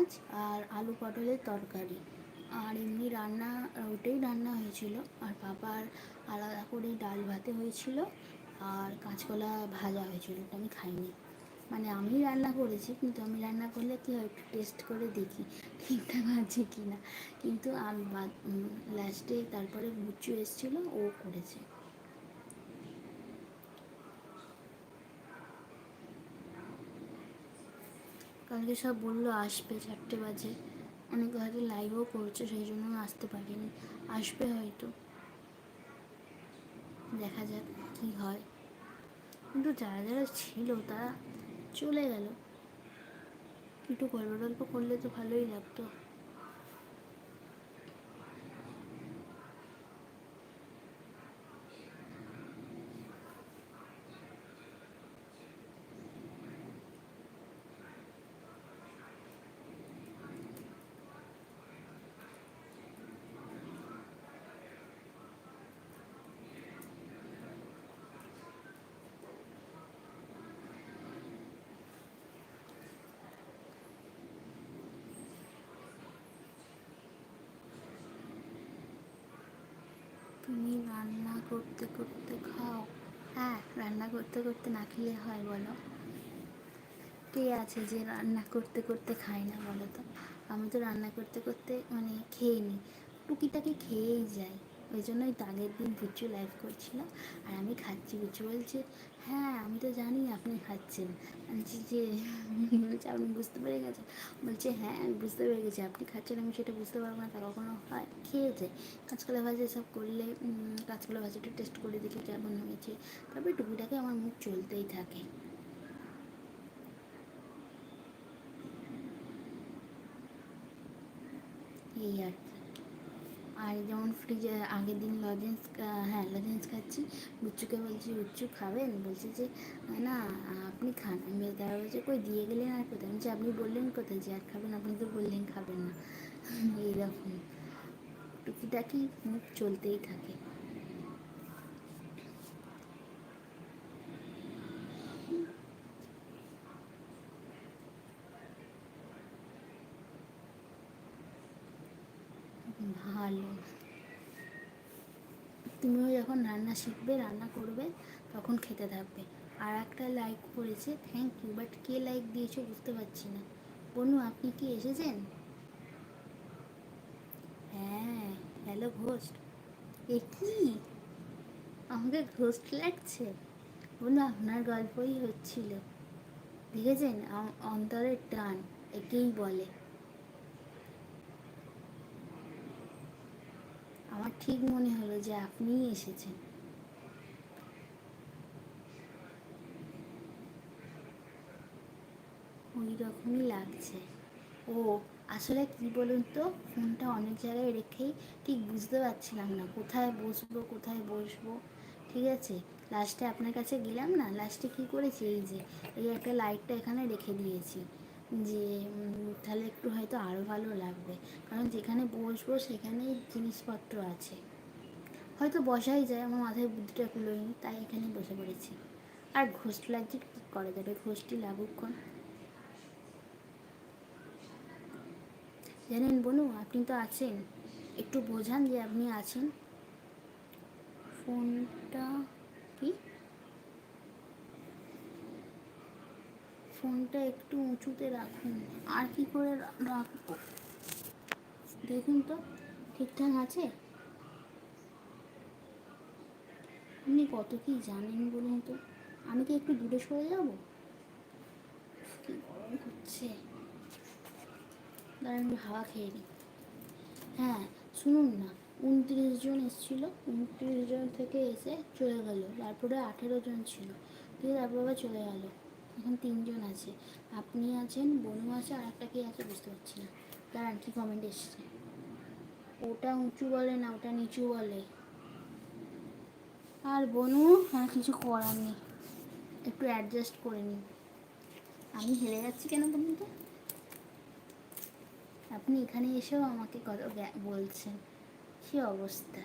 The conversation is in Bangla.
মাছ আর আলু পটলের তরকারি, আর এমনি রান্না ওটাই রান্না হয়েছিল। আর বাবার আলাদা করে ডাল ভাতে হয়েছিল, আর কাঁচকলা ভাজা হয়েছিল, ওটা আমি খাইনি। মানে আমি রান্না করেছি, কিন্তু আমি রান্না করলে কী হয় একটু টেস্ট করে দেখি ঠিকঠাক আছে কি না। কিন্তু লাস্টে তারপরে বুচ্চু এসেছিলো, ও করেছে। কালকে সব বললো আসবে 4টে বাজে, অনেক হয়তো লাইভও করছে, সেই জন্য আসতে পারিনি। আসবে হয়তো, দেখা যাক কী হয়। কিন্তু যারা যারা ছিল তারা চলে গেল, একটু গল্প টল্প করলে তো ভালোই লাগতো। তুমি রান্না করতে করতে খাও? হ্যাঁ, রান্না করতে করতে না খেলে হয় বলো? কে আছে যে রান্না করতে করতে খায় না বলো তো? আমি তো রান্না করতে করতে মানে খেয়ে নিই, টুকিটাকি খেয়েই যাই। ওই জন্যই তো আগের দিন বুচ্চু লাইভ করছিল, আর আমি খাচ্ছি, বুচ্চু বলছে হ্যাঁ আমি তো জানি আপনি খাচ্ছেন। বলছি যে বলছে আপনি বুঝতে পেরে গেছেন? বলছে হ্যাঁ আমি বুঝতে পেরে গেছি, আপনি খাচ্ছেন আমি সেটা বুঝতে পারবো না তা কখনো হয়? খেয়ে যায়। কাঁচকলা ভাজা সব করলে কাঁচকলা ভাজাটা টেস্ট করে দেখি কেমন হয়েছে, তারপরে টুকিটাকে আমার মুখ চলতেই থাকে। এই আর কি। আর যেমন ফ্রিজে আগের দিন লজেন্স, হ্যাঁ লজেন্স খাচ্ছি, বুচ্চুকে বলছি বুচ্চু খাবেন, বলছে যে না আপনি খান। আমি তারা বলছে কই দিয়ে গেলেন আর কোথায়? বলছে আপনি বললেন কোথায় যে আর খাবেন, আপনি তো বললেন খাবেন না। এইরকম টুকিটাকি মুখ চলতেই থাকে। ভালো। তুমিও যখন রান্না শিখবে, রান্না করবে, তখন খেতে থাকবে। আর একটা লাইক করেছে, থ্যাংক ইউ, বাট কে লাইক দিয়েছো বুঝতে পারছি না। বনু আপনি কি এসেছেন? হ্যাঁ, হ্যালো ঘোস্ট। এ কি, আমাকে ঘোস্ট লাগছে? বলুন আপনার গল্পই হচ্ছিল, দেখেছেন অন্তরের টান, একেই বলে। আমার ঠিক মনে হলো যে আপনিই এসেছেন। ওই রকমই লাগছে। ও আসলে কি বলুন তো, ফোনটা অনেক জায়গায় রেখেই ঠিক বুঝতে পারছিলাম না কোথায় বসবো কোথায় বসবো। ঠিক আছে, লাস্টে আপনার কাছে গেলাম না, লাস্টে কি করেছি, এই যে এই একটা লাইটটা এখানে রেখে দিয়েছি, যে তাহলে একটু হয়তো আরও ভালো লাগবে, কারণ যেখানে বসবো সেখানেই জিনিসপত্র আছে, হয়তো বসাই যায়, আমার মাথায় বুদ্ধিটা কুলোয়নি, তাই এখানে বসে পড়েছি। আর ঘোষ্ট লাগছে, কী করা যাবে, ঘোষ্টি লাগুক্ষণ। জানেন বনু আপনি তো আছেন, একটু বোঝান যে আপনি আছেন। ফোনটা কি, ফোনটা একটু উঁচুতে রাখুন। আর কি করে রাখবো দেখুন তো, ঠিকঠাক আছে? আপনি কত কি জানেন বলুন তো, আমি কি একটু দূরে সরে যাবো? কি গরম করছে, দাঁড়ান একটু হাওয়া খেয়ে নিই। হ্যাঁ শুনুন না, 29 জন এসেছিল, 29 জন থেকে এসে চলে গেল, তারপরে 18 জন ছিল, দিয়ে তারপর আবার চলে গেল। এখন 3 জন আছে, আপনি আছেন, বনু আছে, আর একটা কে আছে বুঝতে পারছি না। দাঁড়ান কি কমেন্ট এসছে, ওটা উঁচু বলে না, ওটা নিচু বলে। আর বনু আর কিছু করার নেই, একটু অ্যাডজাস্ট করে নিন। আমি হেরে যাচ্ছি কেন বলুন তো? আপনি এখানে এসেও আমাকে কত বলছেন, কী অবস্থা।